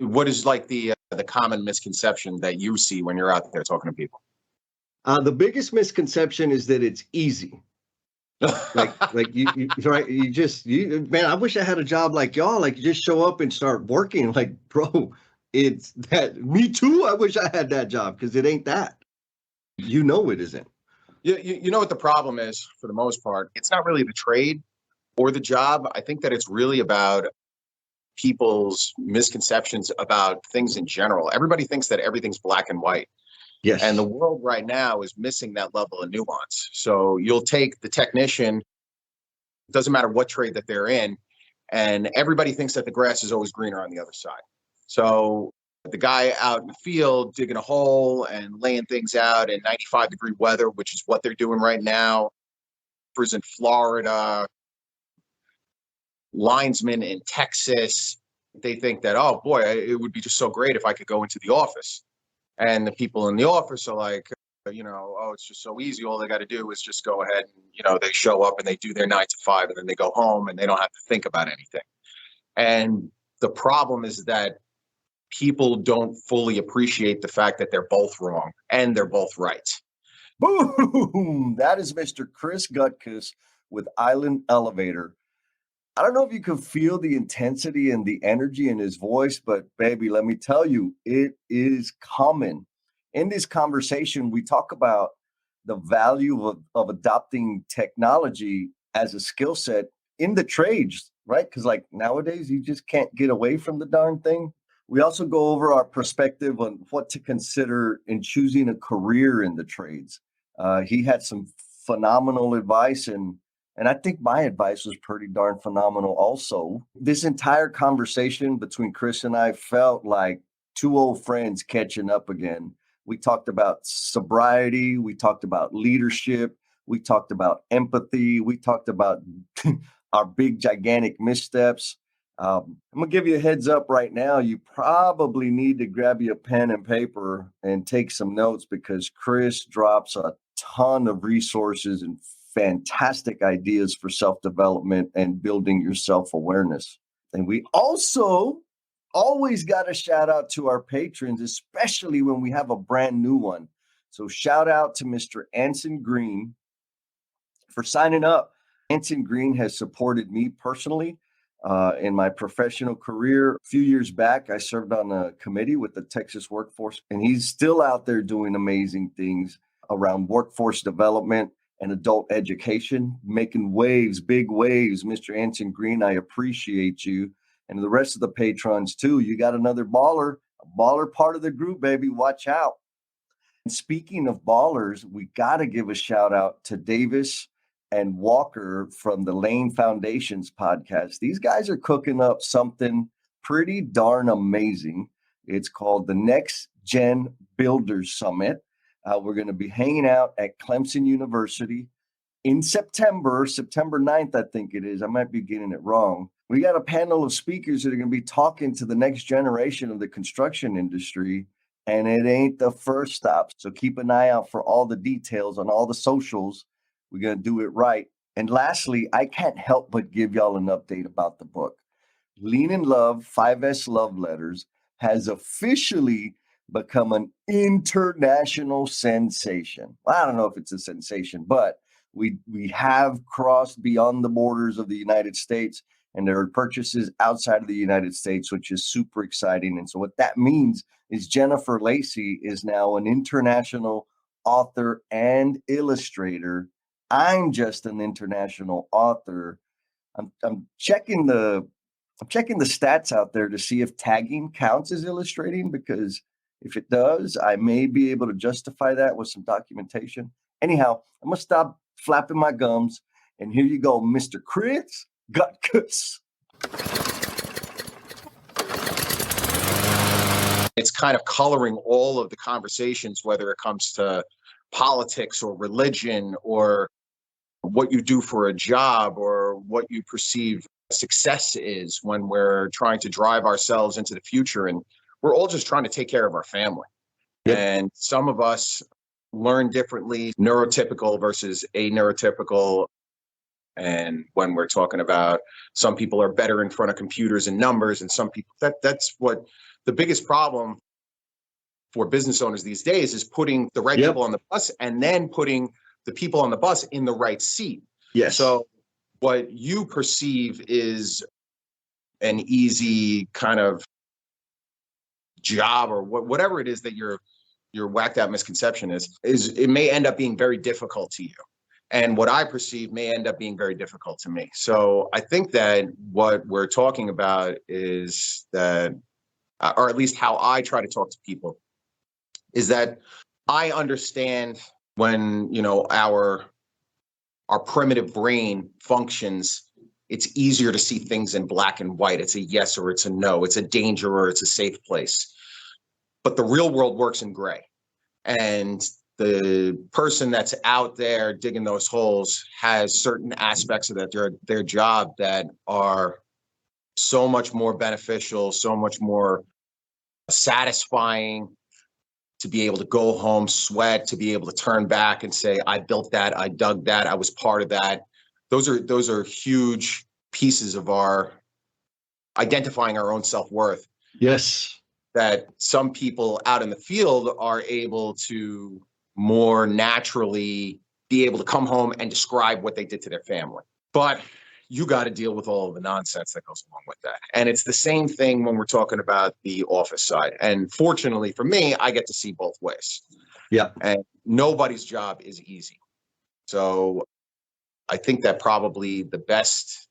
What is like the common misconception that you see when you're out there talking to people? The biggest misconception is that it's easy. Like you right, man, I wish I had a job like y'all. Like, you just show up and start working. Like, bro, it's that. Me too. I wish I had that job, because it ain't that. It isn't. You know what the problem is for the most part? It's not really the trade or the job. I think that it's really about people's misconceptions about things in general. Everybody thinks that everything's black and white. Yes. And the world right now is missing that level of nuance. So you'll take the technician, doesn't matter what trade that they're in, and everybody thinks that the grass is always greener on the other side. So the guy out in the field digging a hole and laying things out in 95-degree weather, which is what they're doing right now, in Florida, linesmen in Texas, they think that, oh boy, it would be just so great if I could go into the office. And the people in the office are like, oh, it's just so easy. All they got to do is just go ahead and, they show up and they do their 9 to 5 and then they go home and they don't have to think about anything. And the problem is that people don't fully appreciate the fact that they're both wrong and they're both right. Boom! That is Mr. Chris Gutkes with Island Elevator. I don't know if you can feel the intensity and the energy in his voice, but baby, let me tell you, it is coming. In this conversation, we talk about the value of adopting technology as a skill set in the trades, right? Because like nowadays, you just can't get away from the darn thing. We also go over our perspective on what to consider in choosing a career in the trades. He had some phenomenal advice, and I think my advice was pretty darn phenomenal also. This entire conversation between Chris and I felt like two old friends catching up again. We talked about sobriety. We talked about leadership. We talked about empathy. We talked about our big, gigantic missteps. I'm going to give you a heads up right now. You probably need to grab you a pen and paper and take some notes, because Chris drops a ton of resources and fantastic ideas for self-development and building your self-awareness. And we also always got to shout out to our patrons, especially when we have a brand new one. So shout out to Mr. Anson Green for signing up. Anson Green has supported me personally in my professional career. A few years back, I served on a committee with the Texas Workforce, and he's still out there doing amazing things around workforce development and adult education, making waves, big waves. Mr. Anson Green, I appreciate you. And the rest of the patrons too. You got another baller, a baller part of the group, baby. Watch out. And speaking of ballers, we got to give a shout out to Davis and Walker from the Lane Foundations podcast. These guys are cooking up something pretty darn amazing. It's called the Next Gen Builders Summit. We're going to be hanging out at Clemson University in September 9th, I think it is. I might be getting it wrong. We got a panel of speakers that are going to be talking to the next generation of the construction industry, and it ain't the first stop. So keep an eye out for all the details on all the socials. We're going to do it right. And lastly, I can't help but give y'all an update about the book. Lean in Love, 5S Love Letters has officially become an international sensation. Well, I don't know if it's a sensation, but we have crossed beyond the borders of the United States, and there are purchases outside of the United States, which is super exciting. And so what that means is Jennifer Lacey is now an international author and illustrator. I'm just an international author. I'm checking the stats out there to see if tagging counts as illustrating, because if it does, I may be able to justify that with some documentation. Anyhow, I'm going to stop flapping my gums, and here you go, Mr. Chris Gutkes. It's kind of coloring all of the conversations, whether it comes to politics or religion or what you do for a job or what you perceive success is when we're trying to drive ourselves into the future. And we're all just trying to take care of our family. Yep. And some of us learn differently, neurotypical versus aneurotypical. And when we're talking about some people are better in front of computers and numbers, and some people that's what the biggest problem for business owners these days is putting the right Yep. people on the bus and then putting the people on the bus in the right seat. Yes. So what you perceive is an easy kind of job or whatever it is that your whacked out misconception is it may end up being very difficult to you. And what I perceive may end up being very difficult to me. So I think that what we're talking about is that, or at least how I try to talk to people, is that I understand when, our primitive brain functions, it's easier to see things in black and white. It's a yes or it's a no. It's a danger or it's a safe place. But the real world works in gray. And the person that's out there digging those holes has certain aspects of their job that are so much more beneficial, so much more satisfying, to be able to go home, sweat, to be able to turn back and say, I built that, I dug that, I was part of that. Those are huge pieces of our identifying our own self-worth. Yes. That some people out in the field are able to more naturally be able to come home and describe what they did to their family. But you got to deal with all of the nonsense that goes along with that. And it's the same thing when we're talking about the office side. And fortunately for me, I get to see both ways. Yeah. And nobody's job is easy. So I think that probably the best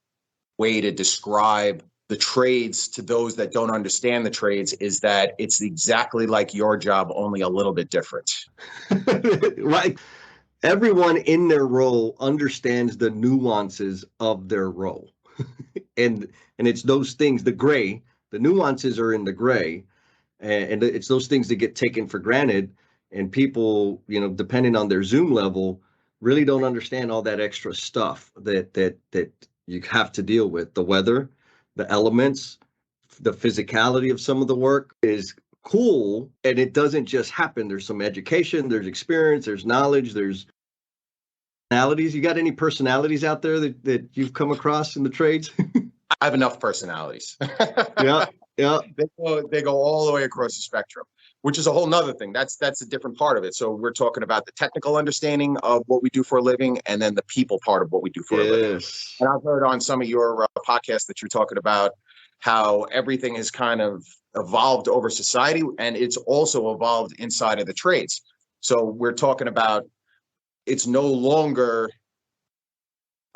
way to describe the trades to those that don't understand the trades is that it's exactly like your job, only a little bit different. Right. Everyone in their role understands the nuances of their role. and it's those things, the nuances are in the gray, and it's those things that get taken for granted. And people, depending on their Zoom level, really don't understand all that extra stuff that you have to deal with. The weather, the elements, the physicality of some of the work is cool, and it doesn't just happen. There's some education, there's experience, there's knowledge, there's personalities. You got any personalities out there that you've come across in the trades? I have enough personalities. Yeah. They go all the way across the spectrum, which is a whole nother thing. That's a different part of it. So we're talking about the technical understanding of what we do for a living, and then the people part of what we do for a living. Yes. And I've heard on some of your podcasts that you're talking about how everything has kind of evolved over society, and it's also evolved inside of the trades. So we're talking about, it's no longer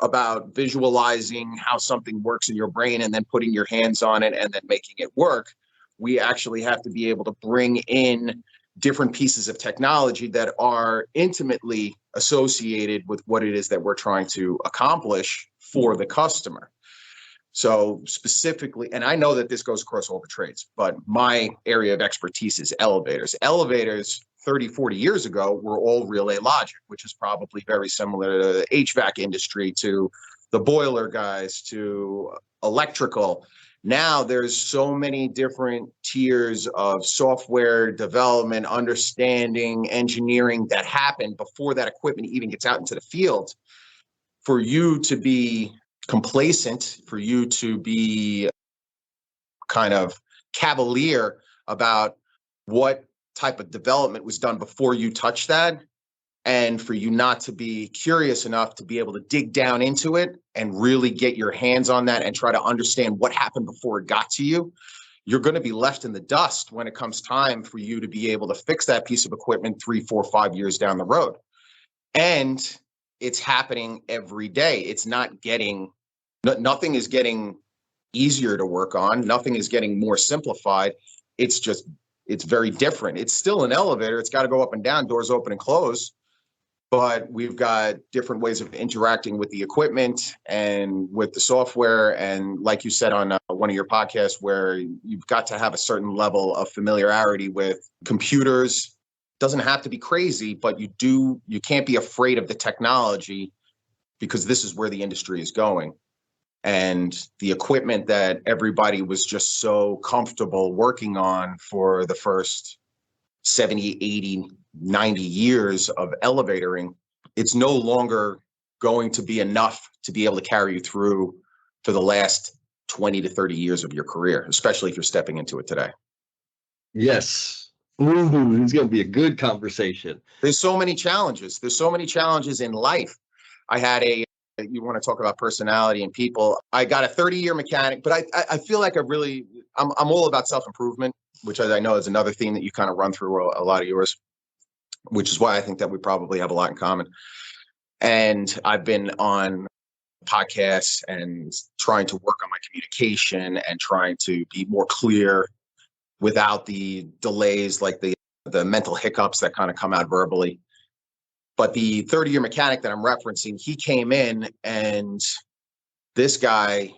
about visualizing how something works in your brain and then putting your hands on it and then making it work. We actually have to be able to bring in different pieces of technology that are intimately associated with what it is that we're trying to accomplish for the customer. So specifically, and I know that this goes across all the trades, but my area of expertise is elevators. Elevators 30, 40 years ago were all relay logic, which is probably very similar to the HVAC industry, to the boiler guys, to electrical. Now there's so many different tiers of software development, understanding, engineering that happen before that equipment even gets out into the field. For you to be complacent, for you to be kind of cavalier about what type of development was done before you touch that, and for you not to be curious enough to be able to dig down into it and really get your hands on that and try to understand what happened before it got to you, you're going to be left in the dust when it comes time for you to be able to fix that piece of equipment 3, 4, 5 years down the road. And it's happening every day. It's not getting, nothing is getting easier to work on. Nothing is getting more simplified. It's very different. It's still an elevator. It's got to go up and down, doors open and close. But we've got different ways of interacting with the equipment and with the software. And like you said on one of your podcasts, where you've got to have a certain level of familiarity with computers. Doesn't have to be crazy, but you can't be afraid of the technology, because this is where the industry is going. And the equipment that everybody was just so comfortable working on for the first 70, 80, 90 years of elevatoring, it's no longer going to be enough to be able to carry you through for the last 20 to 30 years of your career, especially if you're stepping into it today. Yes. Ooh, it's going to be a good conversation. There's so many challenges. There's so many challenges in life. I had you want to talk about personality and people. I got a 30-year mechanic, but I feel like I'm all about self-improvement, which I know is another theme that you kind of run through a lot of yours, which is why I think that we probably have a lot in common. And I've been on podcasts and trying to work on my communication and trying to be more clear without the delays, like the mental hiccups that kind of come out verbally. But the 30-year mechanic that I'm referencing, he came in, and this guy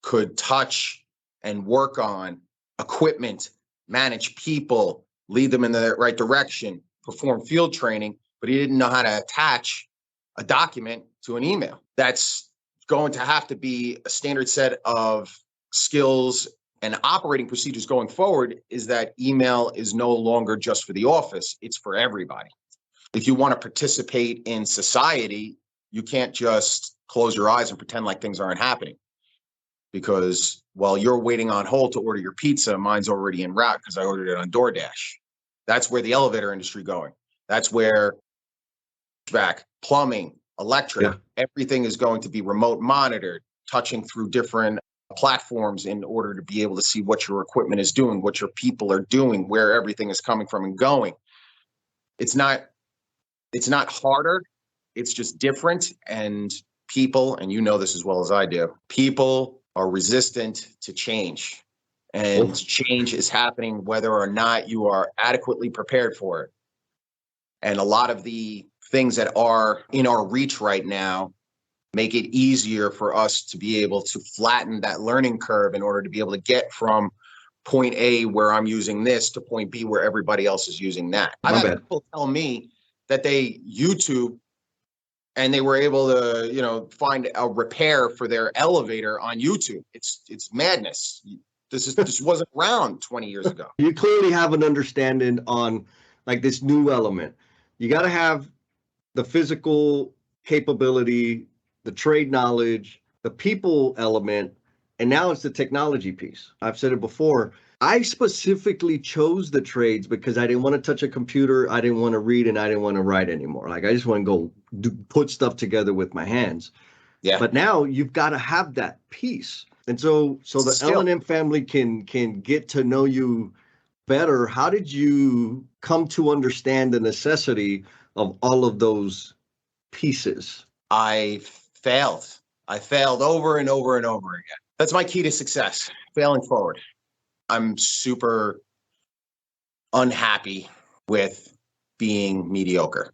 could touch and work on equipment, manage people, lead them in the right direction, perform field training, but he didn't know how to attach a document to an email. That's going to have to be a standard set of skills and operating procedures going forward. Is that email is no longer just for the office, it's for everybody. If you want to participate in society, you can't just close your eyes and pretend like things aren't happening. Because while you're waiting on hold to order your pizza, mine's already en route because I ordered it on DoorDash. That's where the elevator industry going. That's where plumbing, electric, everything is going to be remote monitored, touching through different platforms in order to be able to see what your equipment is doing, what your people are doing, where everything is coming from and going. It's not harder. It's just different. And people, and you know this as well as I do, people are resistant to change. And change is happening whether or not you are adequately prepared for it. And a lot of the things that are in our reach right now make it easier for us to be able to flatten that learning curve in order to be able to get from point A, where I'm using this, to point B, where everybody else is using that. I've had people tell me that they YouTube and they were able to, find a repair for their elevator on YouTube. It's madness. This wasn't around 20 years ago. You clearly have an understanding on like this new element. You got to have the physical capability, the trade knowledge, the people element, and now it's the technology piece. I've said it before. I specifically chose the trades because I didn't want to touch a computer, I didn't want to read, and I didn't want to write anymore. Like I just want to go put stuff together with my hands. Yeah. But now you've got to have that piece. And so the L&M family can get to know you better. How did you come to understand the necessity of all of those pieces? I failed over and over and over again. That's my key to success, failing forward. I'm super unhappy with being mediocre.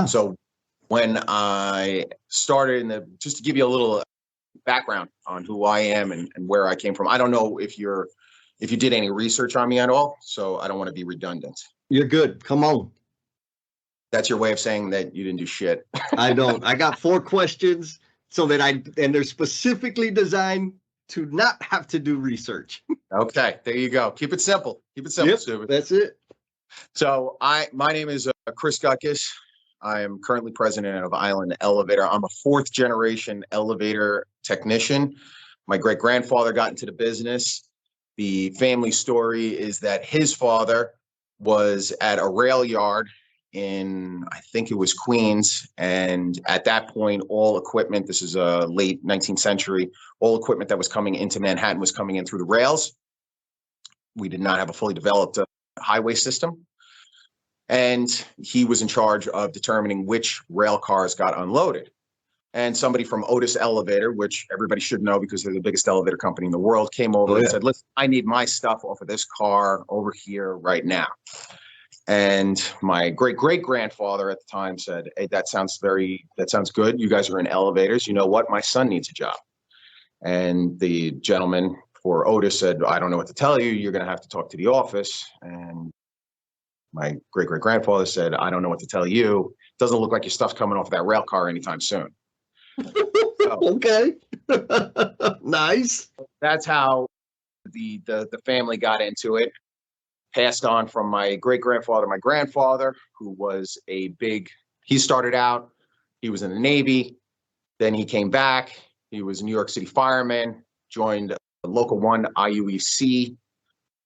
So when I started just to give you a little background on who I am and where I came from. I don't know if you did any research on me at all, so I don't want to be redundant. You're good. Come on. That's your way of saying that you didn't do shit. I don't. I got 4 questions and they're specifically designed to not have to do research. Okay, there you go. Keep it simple. Yep, that's it. So my name is Chris Gutkes. I am currently president of Island Elevator. I'm a 4th generation elevator technician. My great grandfather got into the business. The family story is that his father was at a rail yard in, I think it was Queens. And at that point, all equipment, this is a late 19th century, all equipment that was coming into Manhattan was coming in through the rails. We did not have a fully developed highway system. And he was in charge of determining which rail cars got unloaded. And somebody from Otis Elevator, which everybody should know because they're the biggest elevator company in the world, came over and said, listen, I need my stuff off of this car over here right now. And my great-great-grandfather at the time said, hey, that sounds good. You guys are in elevators. You know what? My son needs a job. And the gentleman for Otis said, I don't know what to tell you. You're going to have to talk to the office. And my great-great-grandfather said, I don't know what to tell you. Doesn't look like your stuff's coming off that rail car anytime soon. Okay. Nice. That's how the family got into it. Passed on from my great-grandfather, my grandfather, who was he started out, he was in the Navy. Then he came back. He was a New York City fireman, joined Local 1 IUEC,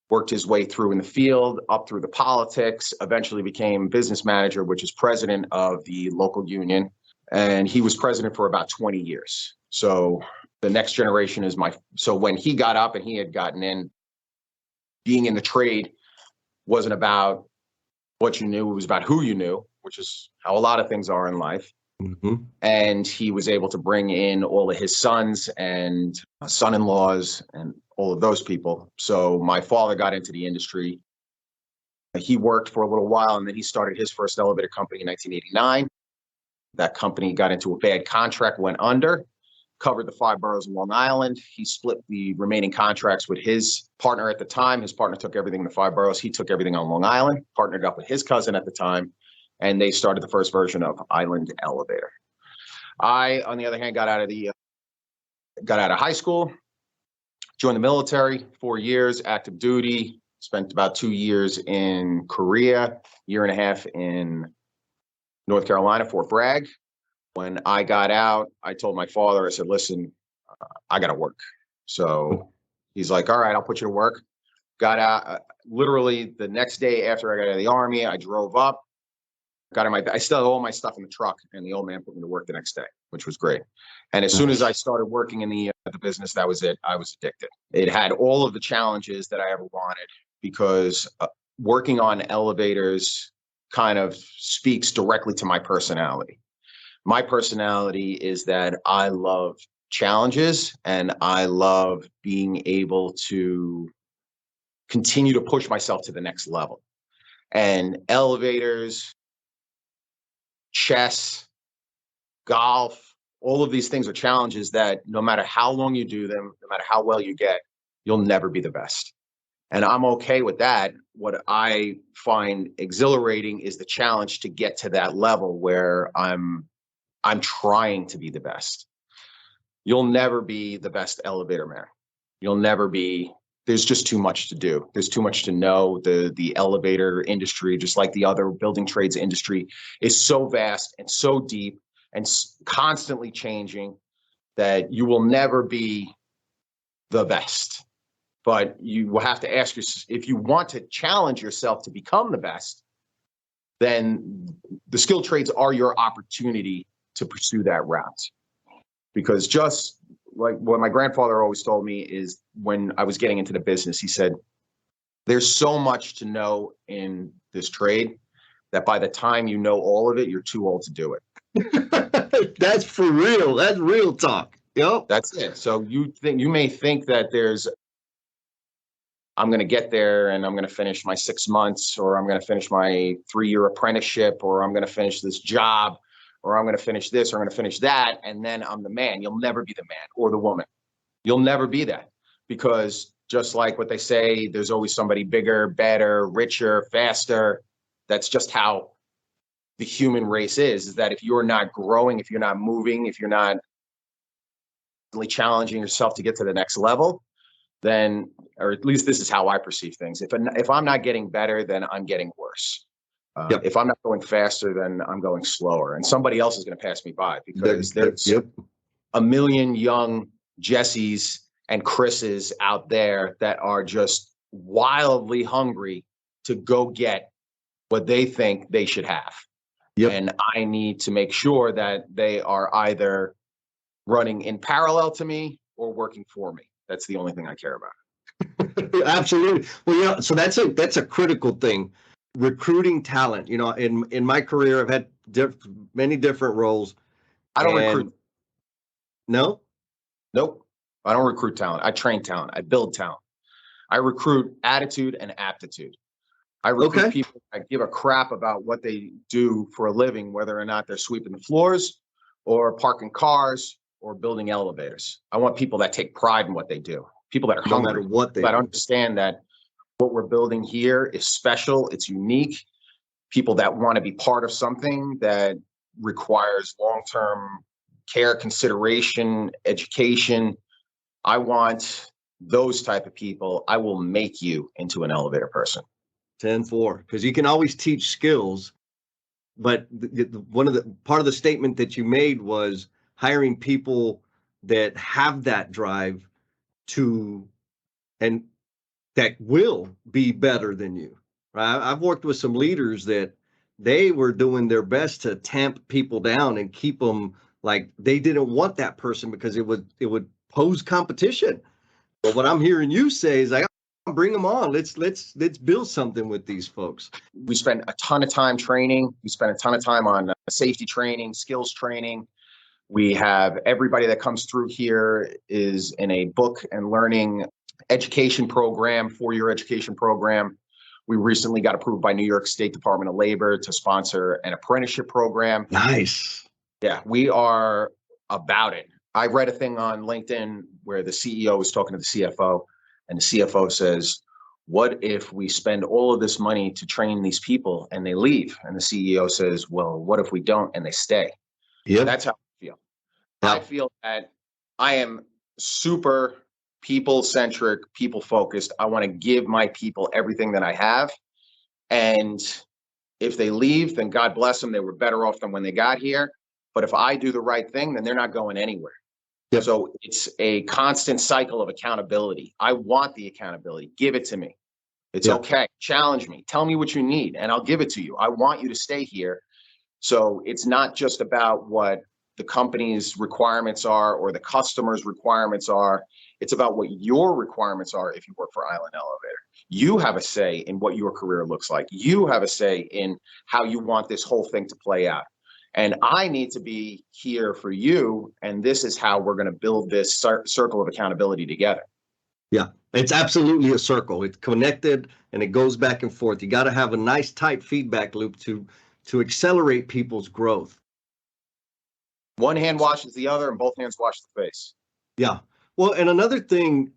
worked his way through in the field, up through the politics, eventually became business manager, which is president of the local union. And he was president for about 20 years. So the next generation is so when he got up and he had gotten in, being in the trade wasn't about what you knew, it was about who you knew, which is how a lot of things are in life. Mm-hmm. And he was able to bring in all of his sons and son-in-laws and all of those people. So my father got into the industry. He worked for a little while, and then he started his first elevator company in 1989. That company got into a bad contract, went under, covered the 5 boroughs of Long Island. He split the remaining contracts with his partner at the time. His partner took everything in the 5 boroughs. He took everything on Long Island, partnered up with his cousin at the time, and they started the first version of Island Elevator. I, on the other hand, got out of high school, joined the military, 4 years, active duty, spent about 2 years in Korea, year and a half in North Carolina, Fort Bragg. When I got out, I told my father, I said, listen, I got to work. So he's like, all right, I'll put you to work. Got out literally the next day after I got out of the Army, I drove up, I still had all my stuff in the truck, and the old man put me to work the next day, which was great. And as soon as I started working in the business, that was it. I was addicted. It had all of the challenges that I ever wanted, because working on elevators kind of speaks directly to my personality. My personality is that I love challenges, and I love being able to continue to push myself to the next level. And elevators, chess, golf, all of these things are challenges that no matter how long you do them, no matter how well you get, you'll never be the best. And I'm okay with that. What I find exhilarating is the challenge to get to that level where I'm trying to be the best. You'll never be the best elevator man. You'll never be. There's just too much to do. There's too much to know. The elevator industry, just like the other building trades industry, is so vast and so deep and constantly changing that you will never be the best. But you will have to ask yourself, if you want to challenge yourself to become the best, then the skilled trades are your opportunity to pursue that route. Because just like what my grandfather always told me is, when I was getting into the business, he said, there's so much to know in this trade that by the time you know all of it, you're too old to do it. That's for real. That's real talk. Yep. That's it. So you may think that I'm going to get there and I'm going to finish my 6 months, or I'm going to finish my 3-year apprenticeship, or I'm going to finish this job, or I'm going to finish this, or I'm going to finish that, and then I'm the man. You'll never be the man or the woman. You'll never be that, because just like what they say, there's always somebody bigger, better, richer, faster. That's just how the human race is that if you're not growing, if you're not moving, if you're not really challenging yourself to get to the next level, then, or at least this is how I perceive things. If I'm not getting better, then I'm getting worse. If I'm not going faster, then I'm going slower, and somebody else is going to pass me by, because there's a million young Jessies and Chris's out there that are just wildly hungry to go get what they think they should have. And I need to make sure that they are either running in parallel to me or working for me. That's the only thing I care about. Absolutely. Well, yeah. So that's a critical thing. Recruiting talent. You know, in my career, I've had many different roles. I don't recruit. No? Nope. I don't recruit talent. I train talent. I build talent. I recruit attitude and aptitude. I recruit people that give a crap about what they do for a living, whether or not they're sweeping the floors or parking cars or building elevators. I want people that take pride in what they do. People that are hungry, no matter what they that understand that what we're building here is special, it's unique. People that want to be part of something that requires long-term care, consideration, education. I want those type of people. I will make you into an elevator person. 10-4, because you can always teach skills, but part of the statement that you made was hiring people that have that drive to, and that will be better than you. Right? I've worked with some leaders that they were doing their best to tamp people down and keep them like they didn't want that person because it would pose competition. But what I'm hearing you say is like, bring them on. Let's build something with these folks. We spend a ton of time training. We spend a ton of time on safety training, skills training. We have everybody that comes through here is in a book and learning education program, 4-year education program. We recently got approved by New York State Department of Labor to sponsor an apprenticeship program. Nice. Yeah, we are about it. I read a thing on LinkedIn where the CEO was talking to the CFO, and the CFO says, what if we spend all of this money to train these people and they leave? And the CEO says, well, what if we don't and they stay? Yeah. That's how I feel. Yep. I feel that I am super people-centric, people-focused. I want to give my people everything that I have. And if they leave, then God bless them. They were better off than when they got here. But if I do the right thing, then they're not going anywhere. Yep. So it's a constant cycle of accountability. I want the accountability. Give it to me. It's Yep. okay. Challenge me. Tell me what you need, and I'll give it to you. I want you to stay here. So it's not just about what the company's requirements are or the customer's requirements are. It's about what your requirements are if you work for Island Elevator. You have a say in what your career looks like. You have a say in how you want this whole thing to play out. And I need to be here for you. And this is how we're going to build this circle of accountability together. Yeah, it's absolutely a circle. It's connected and it goes back and forth. You got to have a nice tight feedback loop to accelerate people's growth. One hand washes the other and both hands wash the face. Yeah. Well, and another thing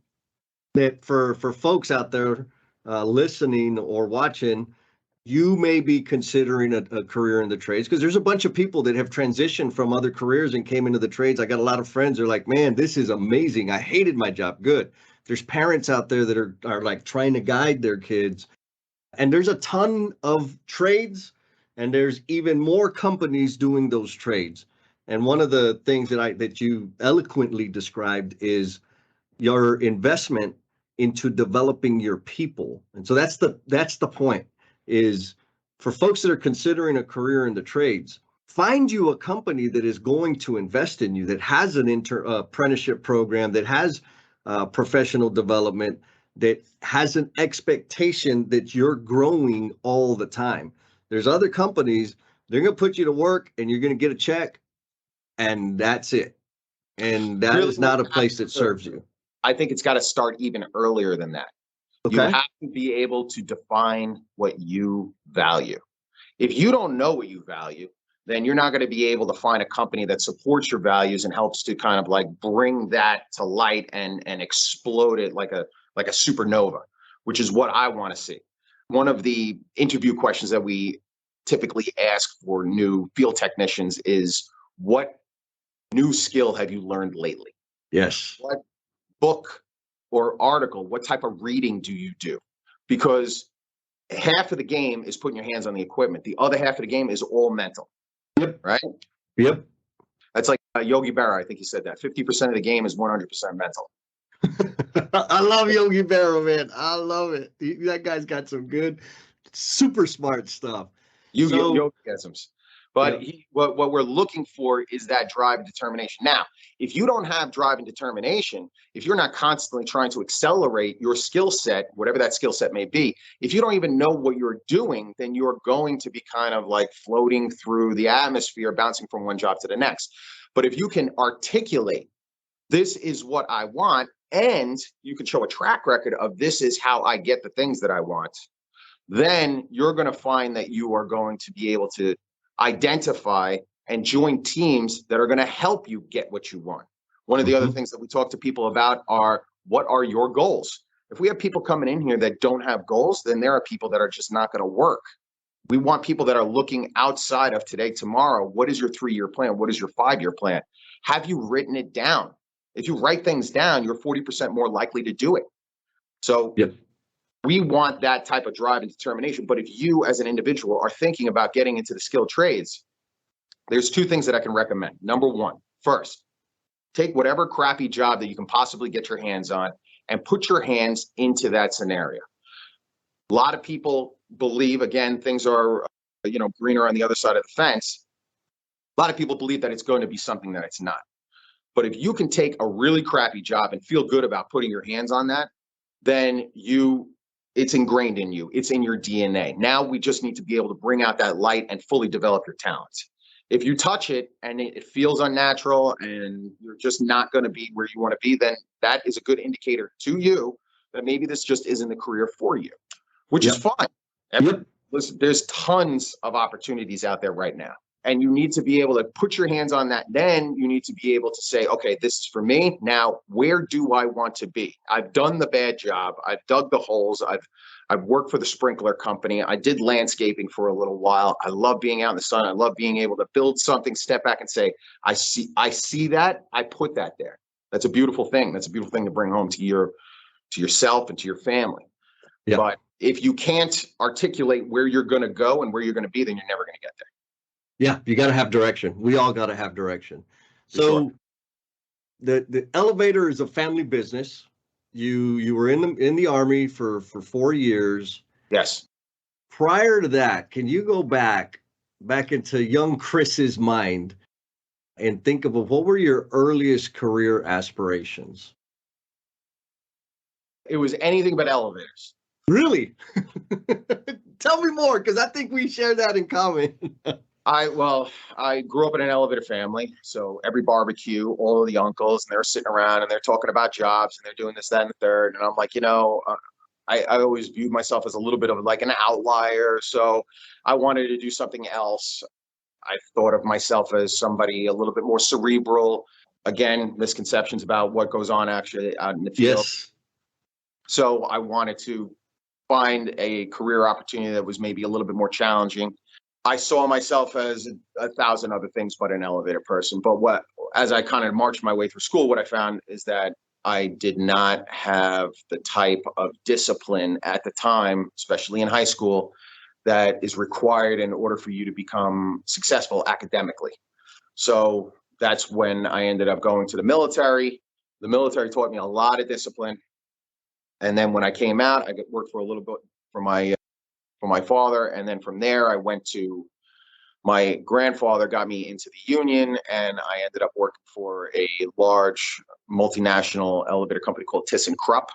that for folks out there listening or watching, you may be considering a career in the trades, because there's a bunch of people that have transitioned from other careers and came into the trades. I got a lot of friends that are like, man, this is amazing. I hated my job. Good. There's parents out there that are like trying to guide their kids. And there's a ton of trades, and there's even more companies doing those trades. And one of the things that you eloquently described is your investment into developing your people. And so that's the point, is for folks that are considering a career in the trades, find you a company that is going to invest in you, that has an apprenticeship program, that has professional development, that has an expectation that you're growing all the time. There's other companies, they're going to put you to work and you're going to get a check, and that's it. And that is not a place that serves you. I think it's got to start even earlier than that. Okay. You have to be able to define what you value. If you don't know what you value, then you're not going to be able to find a company that supports your values and helps to kind of like bring that to light and explode it like a supernova, which is what I want to see. One of the interview questions that we typically ask for new field technicians is, what new skill have you learned lately? Yes. What book or article, what type of reading do you do? Because half of the game is putting your hands on the equipment. The other half of the game is all mental. Yep. Right? Yep. That's like Yogi Berra. I think he said that 50% of the game is 100% mental. I love Yogi Berra, man. I love it. That guy's got some good, super smart stuff. Yogisms. But Yeah. what we're looking for is that drive and determination. Now, if you don't have drive and determination, if you're not constantly trying to accelerate your skill set, whatever that skill set may be, if you don't even know what you're doing, then you're going to be kind of like floating through the atmosphere, bouncing from one job to the next. But if you can articulate, this is what I want, and you can show a track record of this is how I get the things that I want, then you're going to find that you are going to be able to identify and join teams that are going to help you get what you want. One of the other things that we talk to people about are, what are your goals? If we have people coming in here that don't have goals, then there are people that are just not going to work. We want people that are looking outside of today, tomorrow. What is your 3-year plan? What is your 5-year plan? Have you written it down? If you write things down, you're 40% more likely to do it. So Yep. We want that type of drive and determination. But if you as an individual are thinking about getting into the skilled trades, there's 2 things that I can recommend. Number one, first, take whatever crappy job that you can possibly get your hands on and put your hands into that scenario. A lot of people believe, again, things are, greener on the other side of the fence. A lot of people believe that it's going to be something that it's not. But if you can take a really crappy job and feel good about putting your hands on that, then it's ingrained in you. It's in your DNA. Now we just need to be able to bring out that light and fully develop your talents. If you touch it and it feels unnatural and you're just not going to be where you want to be, then that is a good indicator to you that maybe this just isn't the career for you, which is fine. Listen, there's tons of opportunities out there right now. And you need to be able to put your hands on that. Then you need to be able to say, okay, this is for me. Now, where do I want to be? I've done the bad job. I've dug the holes. I've worked for the sprinkler company. I did landscaping for a little while. I love being out in the sun. I love being able to build something, step back and say, I see that. I put that there. That's a beautiful thing. That's a beautiful thing to bring home to yourself and to your family. Yeah. But if you can't articulate where you're going to go and where you're going to be, then you're never going to get there. Yeah, you got to have direction. We all got to have direction. So the elevator is a family business. You were in the Army for 4 years. Yes. Prior to that, can you go back into young Chris's mind and think of what were your earliest career aspirations? It was anything but elevators. Really? Tell me more, because I think we share that in common. I grew up in an elevator family. So every barbecue, all of the uncles, and they're sitting around and they're talking about jobs and they're doing this, that, and the third. And I'm like, I always viewed myself as a little bit of like an outlier. So I wanted to do something else. I thought of myself as somebody a little bit more cerebral. Again, misconceptions about what goes on actually out in the field. Yes. So I wanted to find a career opportunity that was maybe a little bit more challenging. I saw myself as 1,000 other things but an elevator person. But as I kind of marched my way through school, what I found is that I did not have the type of discipline at the time, especially in high school, that is required in order for you to become successful academically. So that's when I ended up going to the military. The military taught me a lot of discipline. And then when I came out, I worked for a little bit for my father. And then from there, I went to my grandfather got me into the union, and I ended up working for a large multinational elevator company called ThyssenKrupp.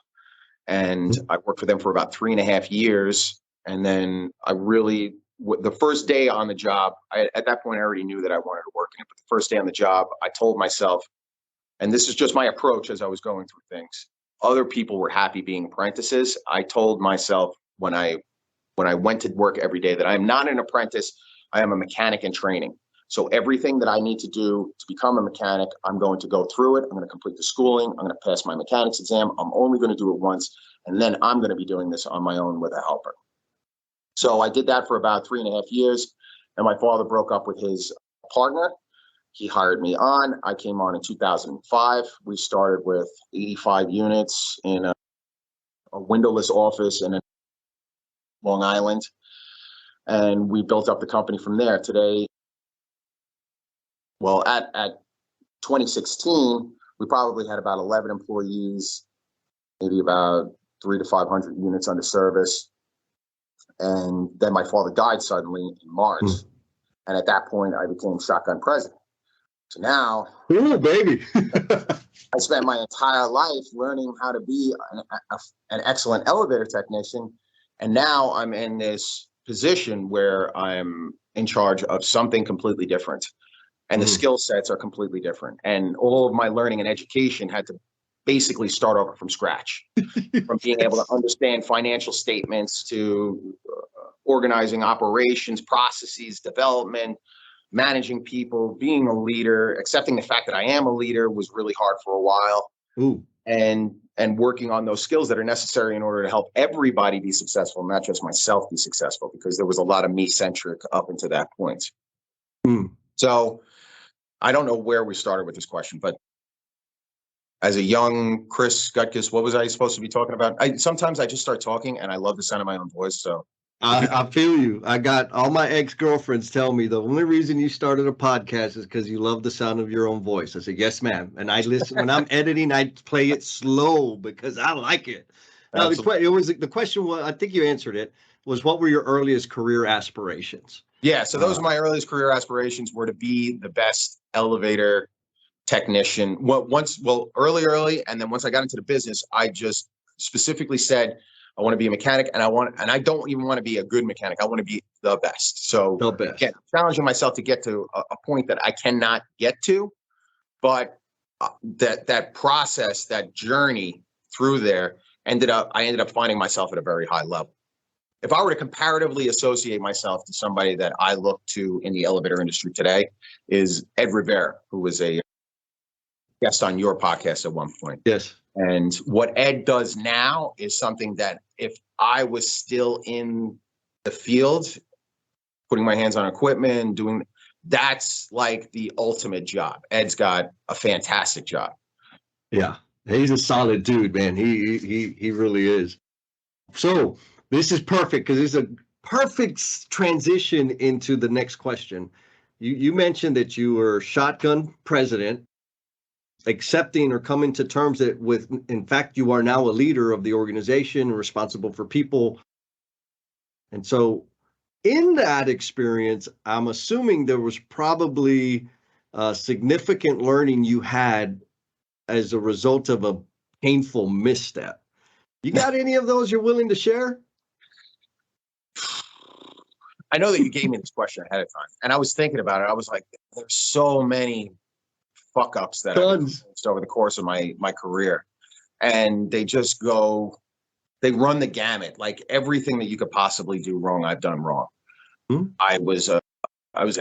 And I worked for them for about 3.5 years. And then the first day on the job, at that point, I already knew that I wanted to work in it. But the first day on the job, I told myself, and this is just my approach as I was going through things, other people were happy being apprentices. I told myself when I went to work every day that I am not an apprentice. I am a mechanic in training. So everything that I need to do to become a mechanic, I'm going to go through it. I'm going to complete the schooling. I'm going to pass my mechanics exam. I'm only going to do it once. And then I'm going to be doing this on my own with a helper. So I did that for about 3.5 years. And my father broke up with his partner. He hired me on. I came on in 2005. We started with 85 units in a windowless office in Long Island. And we built up the company from there. Today, well, at 2016, we probably had about 11 employees, maybe about 300 to 500 units under service. And then my father died suddenly in March. And at that point, I became shotgun president. So now, ooh, baby. I spent my entire life learning how to be an excellent elevator technician. And now I'm in this position where I'm in charge of something completely different. And the skill sets are completely different. And all of my learning and education had to basically start over from scratch, from being able to understand financial statements to organizing operations, processes, development, managing people, being a leader, accepting the fact that I am a leader was really hard for a while. Ooh. And working on those skills that are necessary in order to help everybody be successful, not just myself be successful, because there was a lot of me-centric up until that point. So I don't know where we started with this question, but as a young Chris Gutkes, what was I supposed to be talking about? Sometimes I just start talking and I love the sound of my own voice. So I feel you. I got all my ex-girlfriends tell me the only reason you started a podcast is because you love the sound of your own voice. I said, yes, ma'am. And I listen when I'm editing, I play it slow because I like it. Now, the question was, I think you answered it, was what were your earliest career aspirations? Yeah, so those are my earliest career aspirations were to be the best elevator technician. Early, and then once I got into the business, I just specifically said I want to be a mechanic, and I don't even want to be a good mechanic. I want to be the best. So the best. Again, challenging myself to get to a point that I cannot get to, but that process, that journey through there, I ended up finding myself at a very high level. If I were to comparatively associate myself to somebody that I look to in the elevator industry today, is Ed Rivera, who was a guest on your podcast at one point. Yes. And what Ed does now is something that if I was still in the field, putting my hands on equipment, that's like the ultimate job. Ed's got a fantastic job. Yeah, he's a solid dude, man. He really is. So this is perfect because it's a perfect transition into the next question. You mentioned that you were shotgun president, accepting or coming to terms that in fact, you are now a leader of the organization, responsible for people. And so in that experience, I'm assuming there was probably significant learning you had as a result of a painful misstep. You got any of those you're willing to share? I know that you gave me this question ahead of time, and I was thinking about it. I was like, there's so many fuck ups that I've experienced over the course of my career, and they run the gamut. Like everything that you could possibly do wrong, I've done wrong. I was an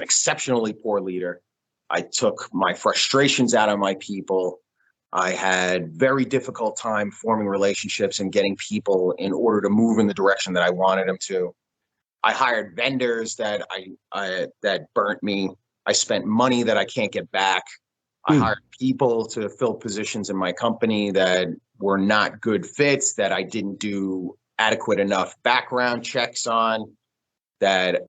exceptionally poor leader. I took my frustrations out of my people. I had very difficult time forming relationships and getting people in order to move in the direction that I wanted them to. I hired vendors that that burnt me. I spent money that I can't get back. I hired people to fill positions in my company that were not good fits, that I didn't do adequate enough background checks on, that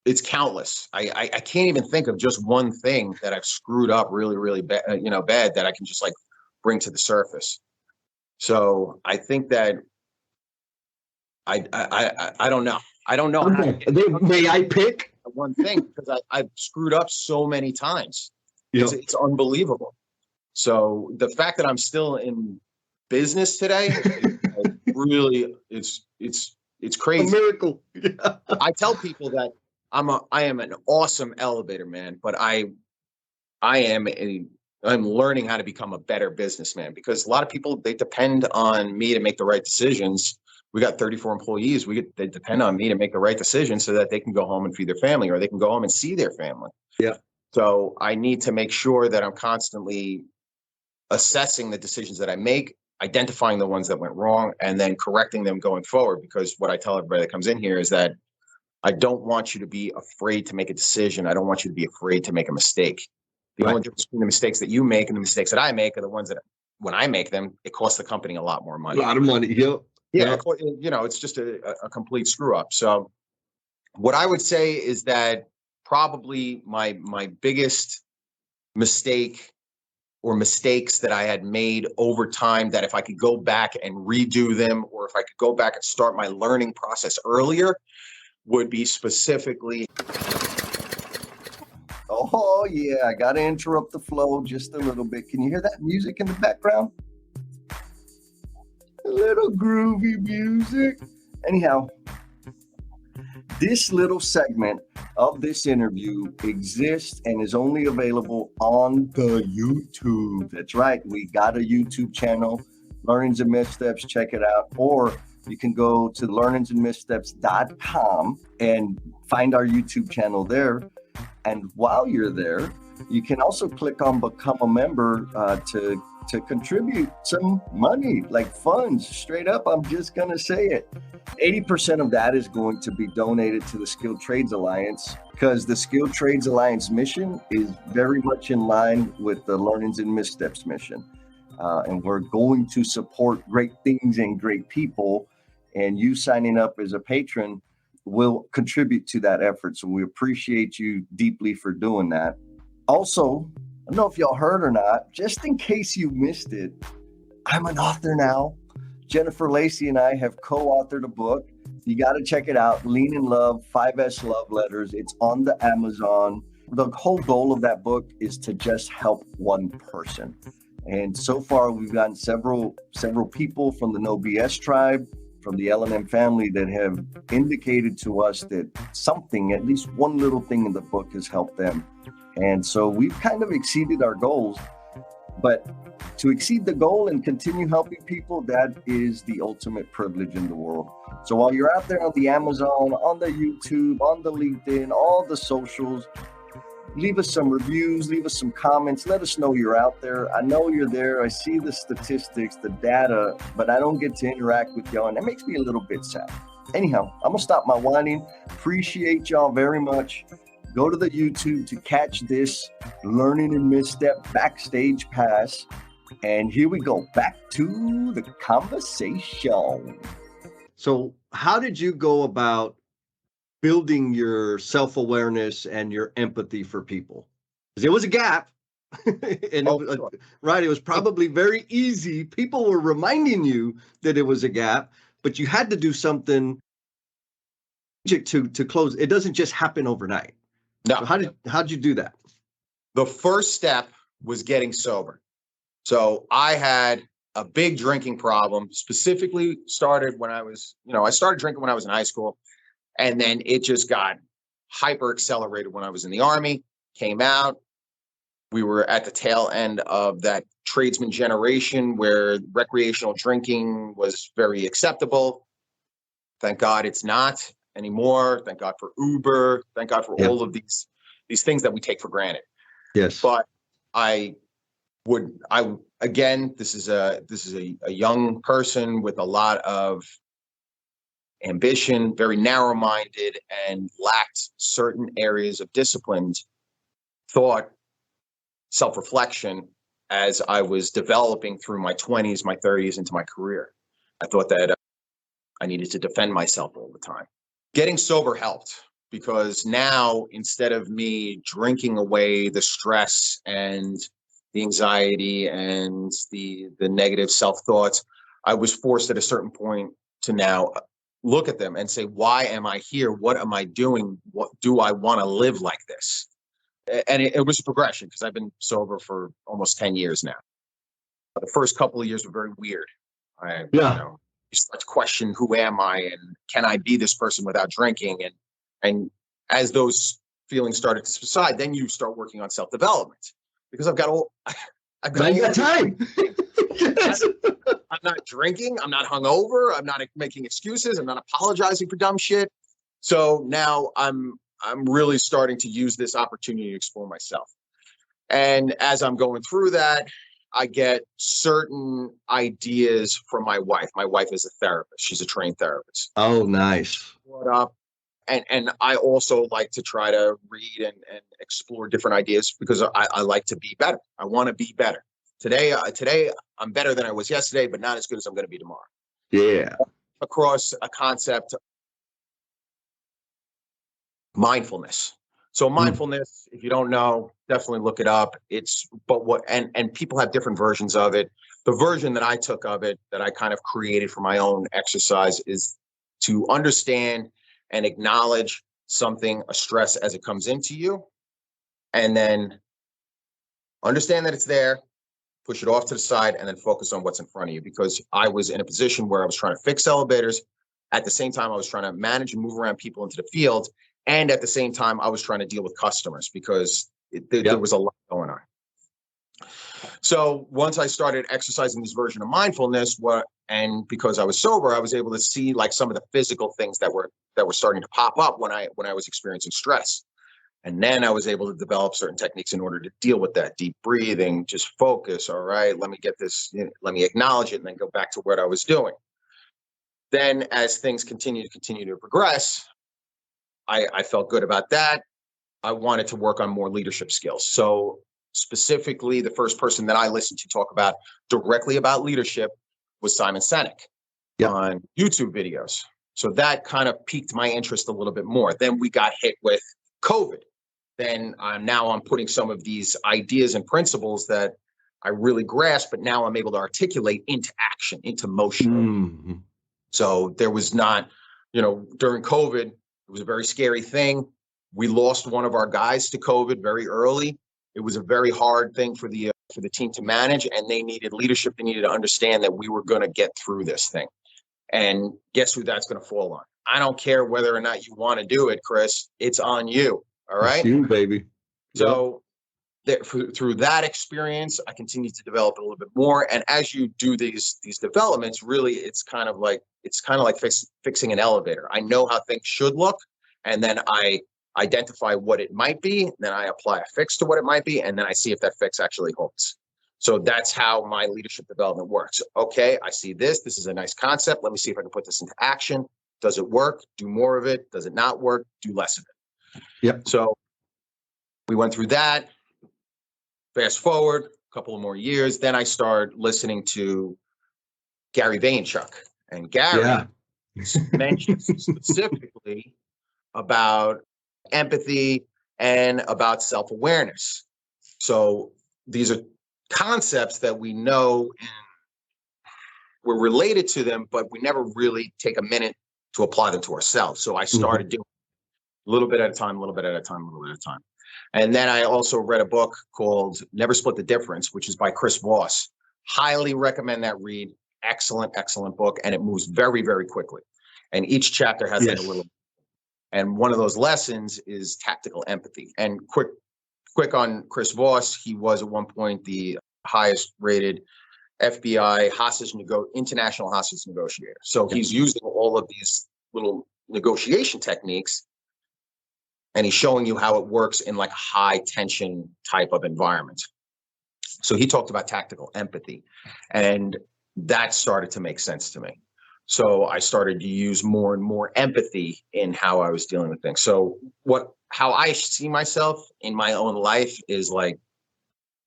it's countless. I can't even think of just one thing that I've screwed up really, really bad, bad that I can just like bring to the surface. So I think that I don't know. I don't know. May I pick one thing because I've screwed up so many times. Yep. It's unbelievable. So the fact that I'm still in business today, really, it's crazy. A miracle. Yeah. I tell people that I am an awesome elevator man, but I'm learning how to become a better businessman, because a lot of people, they depend on me to make the right decisions. We got 34 employees. They depend on me to make the right decision so that they can go home and feed their family, or they can go home and see their family. Yeah. So I need to make sure that I'm constantly assessing the decisions that I make, identifying the ones that went wrong, and then correcting them going forward. Because what I tell everybody that comes in here is that I don't want you to be afraid to make a decision. I don't want you to be afraid to make a mistake. The only difference between the mistakes that you make and the mistakes that I make are the ones that when I make them, it costs the company a lot more money. A lot of money. Yep. Yeah. It's just a complete screw up. So what I would say is that probably my biggest mistake or mistakes that I had made over time, that if I could go back and redo them, or if I could go back and start my learning process earlier, would be specifically. Oh, yeah. I got to interrupt the flow just a little bit. Can you hear that music in the background? A little groovy music. Anyhow, this little segment of this interview exists and is only available on the YouTube. That's right. We got a YouTube channel, Learnings and Missteps. Check it out. Or you can go to learningsandmissteps.com and find our YouTube channel there. And while you're there, you can also click on Become a Member to contribute some money, like funds, straight up. I'm just going to say it. 80% of that is going to be donated to the Skilled Trades Alliance, because the Skilled Trades Alliance mission is very much in line with the Learnings and Missteps mission. and we're going to support great things and great people. And you signing up as a patron will contribute to that effort. So we appreciate you deeply for doing that. Also, I don't know if y'all heard or not, just in case you missed it, I'm an author now. Jennifer Lacey and I have co-authored a book. You got to check it out. Lean in Love, 5S Love Letters. It's on the Amazon. The whole goal of that book is to just help one person. And so far, we've gotten several people from the No BS tribe, from the L&M family that have indicated to us that something, at least one little thing in the book has helped them. And so we've kind of exceeded our goals. But to exceed the goal and continue helping people, that is the ultimate privilege in the world. So while you're out there on the Amazon, on the YouTube, on the LinkedIn, all the socials, leave us some reviews, leave us some comments. Let us know you're out there. I know you're there. I see the statistics, the data, but I don't get to interact with y'all, and that makes me a little bit sad. Anyhow, I'm going to stop my whining. Appreciate y'all very much. Go to the YouTube to catch this Learning and Misstep Backstage Pass. And here we go, back to the conversation. So how did you go about building your self-awareness and your empathy for people? Because there was a gap. And Sure. Right, it was probably very easy. People were reminding you that it was a gap, but you had to do something to close. It doesn't just happen overnight. No. So how'd you do that? The first step was getting sober. So I had a big drinking problem, specifically started when I was, I started drinking when I was in high school, and then it just got hyper accelerated when I was in the Army, came out. We were at the tail end of that tradesman generation where recreational drinking was very acceptable. Thank God it's not anymore. Thank God for Uber. Thank God for all of these things that we take for granted. Yes. But again, this is a young person with a lot of ambition, very narrow-minded, and lacked certain areas of disciplined thought, self-reflection as I was developing through my 20s, my 30s, into my career. I thought that I needed to defend myself all the time. Getting sober helped, because now, instead of me drinking away the stress and the anxiety and the negative self-thoughts, I was forced at a certain point to now look at them and say, why am I here? What am I doing? What do I want to live like this? And it was a progression, because I've been sober for almost 10 years now. The first couple of years were very weird. You start to question, who am I, and can I be this person without drinking? And as those feelings started to subside, then you start working on self-development, because I've got time. Yes. I'm not drinking. I'm not hungover. I'm not making excuses. I'm not apologizing for dumb shit. So now I'm really starting to use this opportunity to explore myself. And as I'm going through that, I get certain ideas from my wife. My wife is a therapist. She's a trained therapist. Oh, nice. And I also like to try to read and explore different ideas, because I like to be better. I want to be better. Today I'm better than I was yesterday, but not as good as I'm going to be tomorrow. Yeah. Across a concept of mindfulness. So mindfulness, if you don't know, definitely look it up. And people have different versions of it. The version that I took of it, that I kind of created for my own exercise, is to understand and acknowledge something, a stress, as it comes into you, and then understand that it's there, push it off to the side, and then focus on what's in front of you. Because I was in a position where I was trying to fix elevators. At the same time, I was trying to manage and move around people into the field. And at the same time, I was trying to deal with customers, because there was a lot going on. So once I started exercising this version of mindfulness, and because I was sober, I was able to see like some of the physical things that were starting to pop up when I was experiencing stress. And then I was able to develop certain techniques in order to deal with that. Deep breathing, just focus. All right, let me get this, let me acknowledge it, and then go back to what I was doing. Then as things continue to progress, I felt good about that. I wanted to work on more leadership skills. So specifically the first person that I listened to talk about directly about leadership was Simon Sinek on YouTube videos. So that kind of piqued my interest a little bit more. Then we got hit with COVID. Then now I'm putting some of these ideas and principles that I really grasp, but now I'm able to articulate into action, into motion. Mm-hmm. So there was not, during COVID, it was a very scary thing. We lost one of our guys to COVID very early. It was a very hard thing for the team to manage, and they needed leadership. They needed to understand that we were going to get through this thing. And guess who that's going to fall on? I don't care whether or not you want to do it, Chris. It's on you. All right. It's you, baby. So through that experience, I continue to develop a little bit more. And as you do these developments, really, it's kind of like fixing an elevator. I know how things should look, and then I identify what it might be. Then I apply a fix to what it might be, and then I see if that fix actually holds. So that's how my leadership development works. Okay, I see this. This is a nice concept. Let me see if I can put this into action. Does it work? Do more of it. Does it not work? Do less of it. Yep. So we went through that. Fast forward a couple of more years, then I started listening to Gary Vaynerchuk. And Gary mentioned specifically about empathy and about self-awareness. So these are concepts that we know and we're related to them, but we never really take a minute to apply them to ourselves. So I started doing a little bit at a time, a little bit at a time, a little bit at a time. And then I also read a book called Never Split the Difference, which is by Chris Voss. Highly recommend that read. Excellent, excellent book. And it moves very, very quickly. And each chapter has like a little, and one of those lessons is tactical empathy. And quick on Chris Voss, he was at one point the highest rated FBI international hostage negotiator. So he's using all of these little negotiation techniques, and he's showing you how it works in like a high tension type of environment. So he talked about tactical empathy, and that started to make sense to me. So I started to use more and more empathy in how I was dealing with things. So how I see myself in my own life is like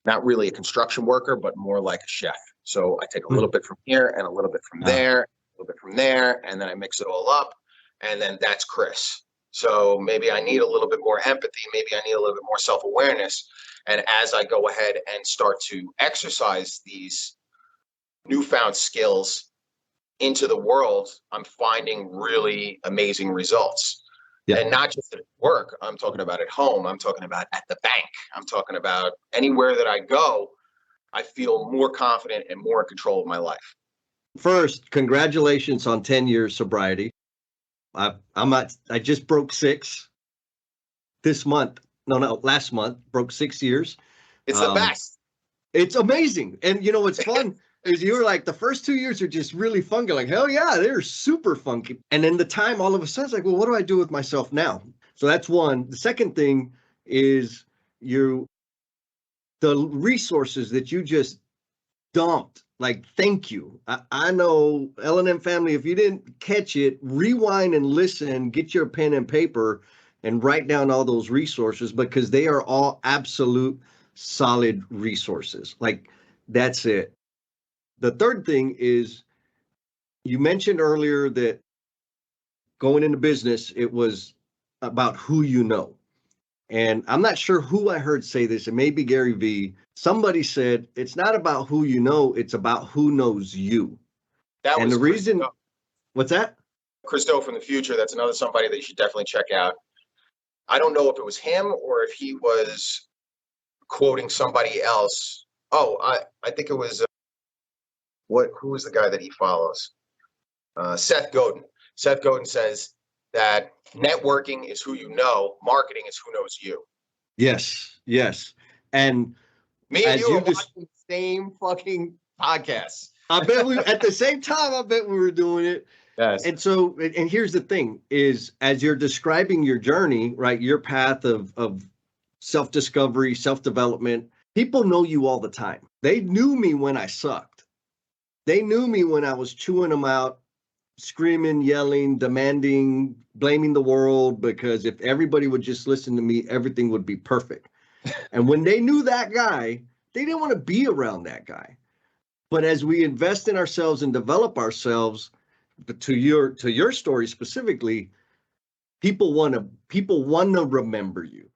not really a construction worker, but more like a chef. So I take a little bit from here and a little bit from there, a little bit from there, and then I mix it all up, and then that's Chris. So maybe I need a little bit more empathy. Maybe I need a little bit more self-awareness. And as I go ahead and start to exercise these newfound skills into the world, I'm finding really amazing results. And not just at work. I'm talking about at home. I'm talking about at the bank. I'm talking about anywhere that I go. I feel more confident and more in control of my life. First, congratulations on 10 years sobriety. I just broke 6 this month. No, last month, broke 6 years. It's the best. It's amazing. And you know, what's fun is you were like, the first 2 years are just really funky. Like, hell yeah, they're super funky. And then the time all of a sudden it's like, well, what do I do with myself now? So that's one. The second thing is the resources that you just dumped. Like, thank you. I know, L&M family, if you didn't catch it, rewind and listen, get your pen and paper and write down all those resources, because they are all absolute solid resources. Like, that's it. The third thing is, you mentioned earlier that going into business, it was about who you know. And I'm not sure who I heard say this. It may be Gary V. Somebody said, it's not about who you know, it's about who knows you. That and was the reason, what's that? Chris Do from the future. That's another somebody that you should definitely check out. I don't know if it was him or if he was quoting somebody else. Oh, I think it was, who is the guy that he follows? Seth Godin. Seth Godin says that networking is who you know, marketing is who knows you. Yes, yes. And me and you are watching the same fucking podcast. I bet at the same time, I bet we were doing it. Yes. And so, and here's the thing is, as you're describing your journey, right, your path of self-discovery, self-development, people know you all the time. They knew me when I sucked. They knew me when I was chewing them out, screaming, yelling, demanding, blaming the world, because if everybody would just listen to me, everything would be perfect. And when they knew that guy, they didn't want to be around that guy. But as we invest in ourselves and develop ourselves, to your story specifically, people want to remember you.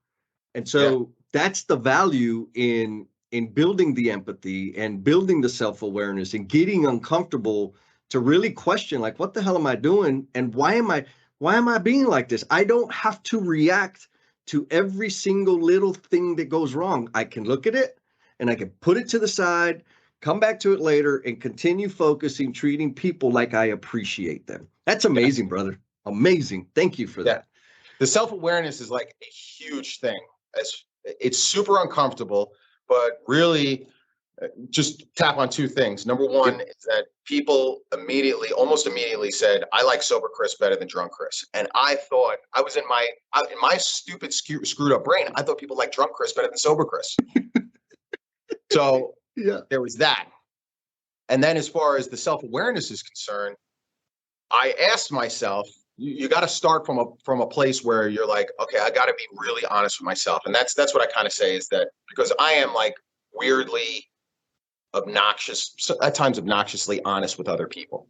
And so that's the value in building the empathy and building the self-awareness and getting uncomfortable to really question, like, what the hell am I doing? And why am I being like this? I don't have to react to every single little thing that goes wrong. I can look at it and I can put it to the side, come back to it later, and continue focusing, treating people like I appreciate them. That's amazing, brother. Amazing. Thank you for that. The self-awareness is like a huge thing. It's super uncomfortable, but really just tap on two things. Number one is that people almost immediately said, I like sober Chris better than drunk Chris. And I thought, I was in my stupid screwed up brain, I thought people like drunk Chris better than sober Chris. So there was that. And then as far as the self-awareness is concerned, I asked myself, you got to start from a place where you're like, okay, I got to be really honest with myself. And that's what I kind of say is that, because I am like weirdly obnoxious, at times obnoxiously honest with other people.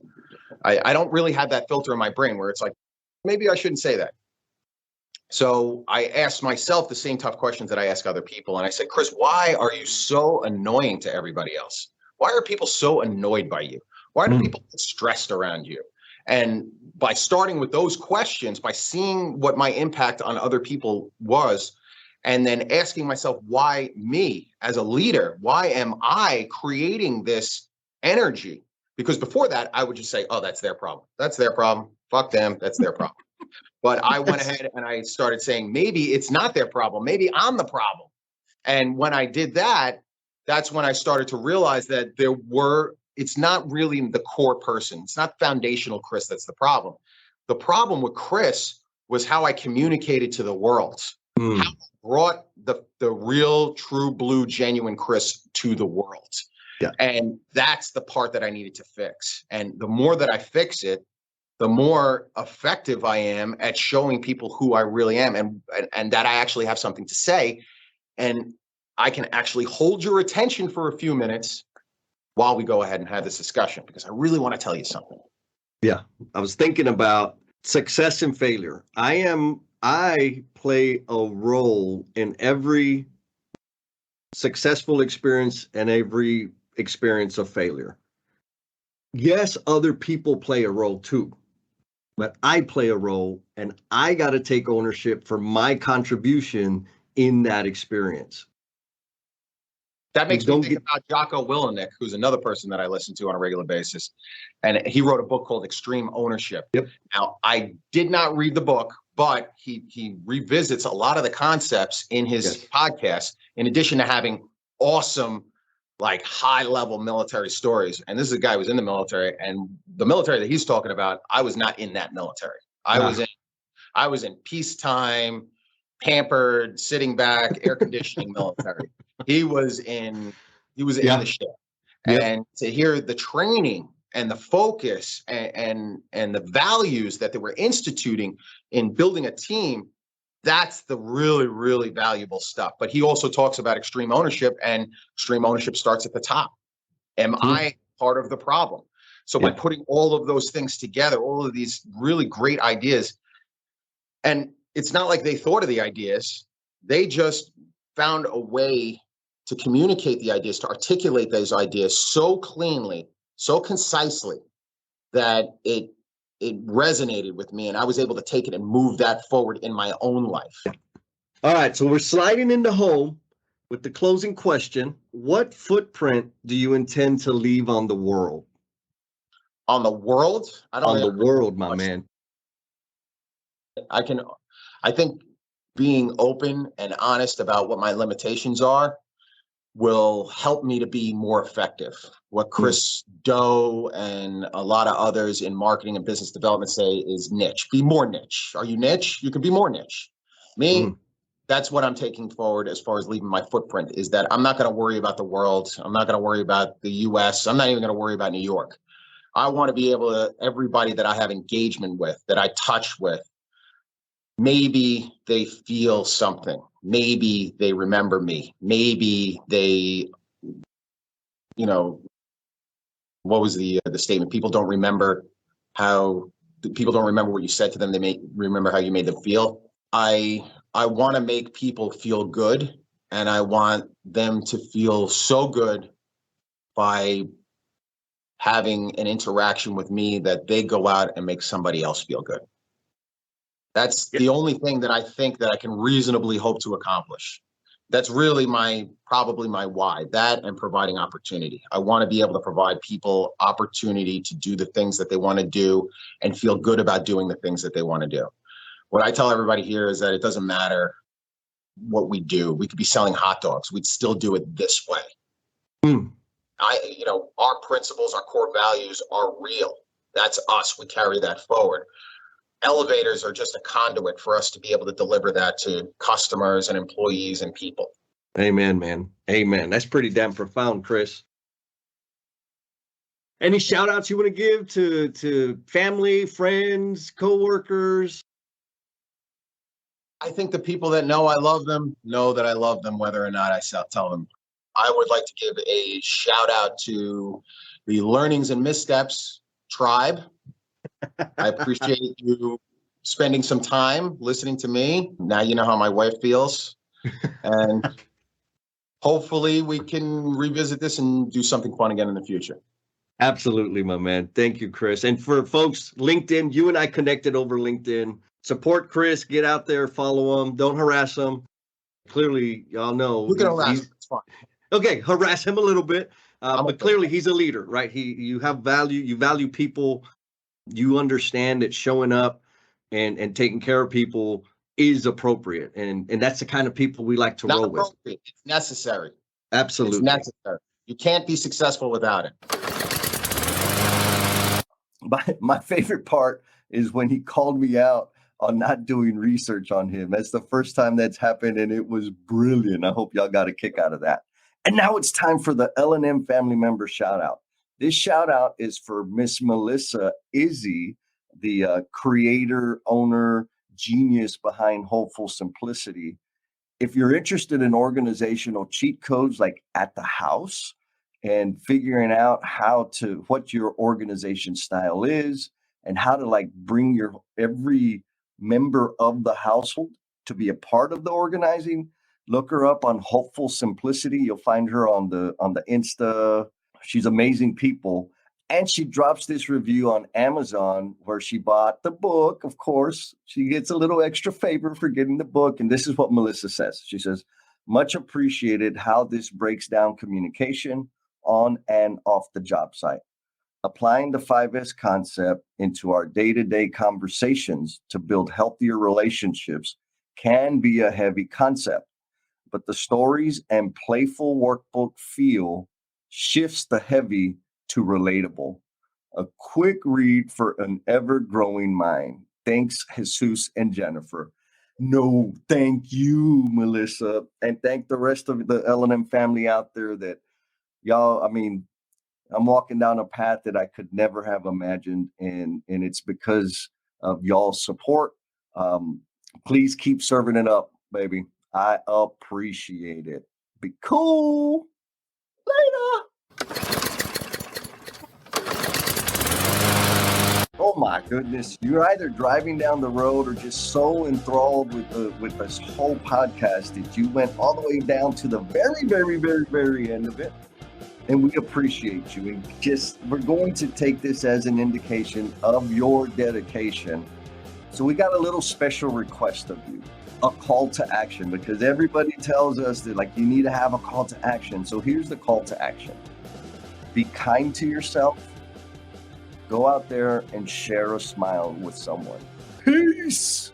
I don't really have that filter in my brain where it's like, maybe I shouldn't say that. So I asked myself the same tough questions that I ask other people. And I said, Chris, why are you so annoying to everybody else? Why are people so annoyed by you? Why do people get stressed around you? And by starting with those questions, by seeing what my impact on other people was, and then asking myself, why me as a leader? Why am I creating this energy? Because before that, I would just say, oh, that's their problem. That's their problem. Fuck them. That's their problem. But I went ahead and I started saying, maybe it's not their problem. Maybe I'm the problem. And when I did that, that's when I started to realize that it's not really the core person. It's not foundational Chris that's the problem. The problem with Chris was how I communicated to the world, how I brought the real, true, blue, genuine Chris to the world. Yeah. And that's the part that I needed to fix. And the more that I fix it, the more effective I am at showing people who I really am, and that I actually have something to say. And I can actually hold your attention for a few minutes while we go ahead and have this discussion, because I really want to tell you something. Yeah. I was thinking about success and failure. I play a role in every successful experience and every experience of failure. Yes, other people play a role too, but I play a role, and I got to take ownership for my contribution in that experience. That makes me think about Jocko Willenick, who's another person that I listen to on a regular basis. And he wrote a book called Extreme Ownership. Yep. Now, I did not read the book, but he revisits a lot of the concepts in his podcast, in addition to having awesome, like high-level military stories. And this is a guy who was in the military, and the military that he's talking about, I was not in that military. I was in peacetime, pampered, sitting back, air conditioning military. He was in the ship. And to hear the training and the focus and the values that they were instituting in building a team, that's the really, really valuable stuff. But he also talks about extreme ownership, and extreme ownership starts at the top. Am I part of the problem? So by putting all of those things together, all of these really great ideas, and it's not like they thought of the ideas, they just found a way to communicate the ideas, to articulate those ideas so cleanly, so concisely, that it resonated with me, and I was able to take it and move that forward in my own life. All right, so we're sliding into home with the closing question. What footprint do you intend to leave on the world? On the world? On the world, my man. I think being open and honest about what my limitations are will help me to be more effective. What Chris Doe and a lot of others in marketing and business development say is niche. Be more niche. Are you niche? You can be more niche. Me, that's what I'm taking forward as far as leaving my footprint, is that I'm not going to worry about the world. I'm not going to worry about the US. I'm not even going to worry about New York. I want to be able to, everybody that I have engagement with, that I touch with, maybe they feel something. maybe they remember me. Maybe they, what was the statement? People don't remember what you said to them. They may remember how you made them feel. I want to make people feel good, and I want them to feel so good by having an interaction with me that they go out and make somebody else feel good. That's the only thing that I think that I can reasonably hope to accomplish. That's really probably my why, that and providing opportunity. I want to be able to provide people opportunity to do the things that they want to do and feel good about doing the things that they want to do. What I tell everybody here is that it doesn't matter what we do. We could be selling hot dogs. We'd still do it this way. Our principles, our core values are real. That's us. We carry that forward. Elevators are just a conduit for us to be able to deliver that to customers and employees and people. Amen, man. Amen. That's pretty damn profound, Chris. Any shout outs you want to give to family, friends, coworkers? I think the people that know I love them know that I love them, whether or not I tell them. I would like to give a shout out to the Learnings and Missteps tribe. I appreciate you spending some time listening to me. Now you know how my wife feels. And hopefully we can revisit this and do something fun again in the future. Absolutely, my man. Thank you, Chris. And for folks, LinkedIn, you and I connected over LinkedIn. Support Chris. Get out there, follow him. Don't harass him. Clearly, y'all know. You can harass him. It's fine. Okay, harass him a little bit. But clearly he's a leader, right? You have value. You value people. You understand that showing up and taking care of people is appropriate. And that's the kind of people we like to roll with. It's necessary. Absolutely. It's necessary. You can't be successful without it. My favorite part is when he called me out on not doing research on him. That's the first time that's happened, and it was brilliant. I hope y'all got a kick out of that. And now it's time for the L&M family member shout out. This shout out is for Miss Melissa Izzy, the creator, owner, genius behind Hopeful Simplicity. If you're interested in organizational cheat codes like at the house and figuring out what your organization style is and how to bring every member of the household to be a part of the organizing, look her up on Hopeful Simplicity. You'll find her on the Insta. She's amazing people. And she drops this review on Amazon where she bought the book. Of course, she gets a little extra favor for getting the book. And this is what Melissa says. She says, much appreciated how this breaks down communication on and off the job site. Applying the 5S concept into our day-to-day conversations to build healthier relationships can be a heavy concept, but the stories and playful workbook feel shifts the heavy to relatable. A quick read for an ever-growing mind. Thanks, Jesus and Jennifer. No, thank you, Melissa. And thank the rest of the L&M family out there that y'all, I'm walking down a path that I could never have imagined. And it's because of y'all's support. Please keep serving it up, baby. I appreciate it. Be cool. Later. Oh my goodness. You're either driving down the road or just so enthralled with this whole podcast that you went all the way down to the very, very, very, very end of it. And we appreciate you. And we're going to take this as an indication of your dedication. So we got a little special request of you, a call to action, because everybody tells us that you need to have a call to action. So here's the call to action. Be kind to yourself. Go out there and share a smile with someone. Peace.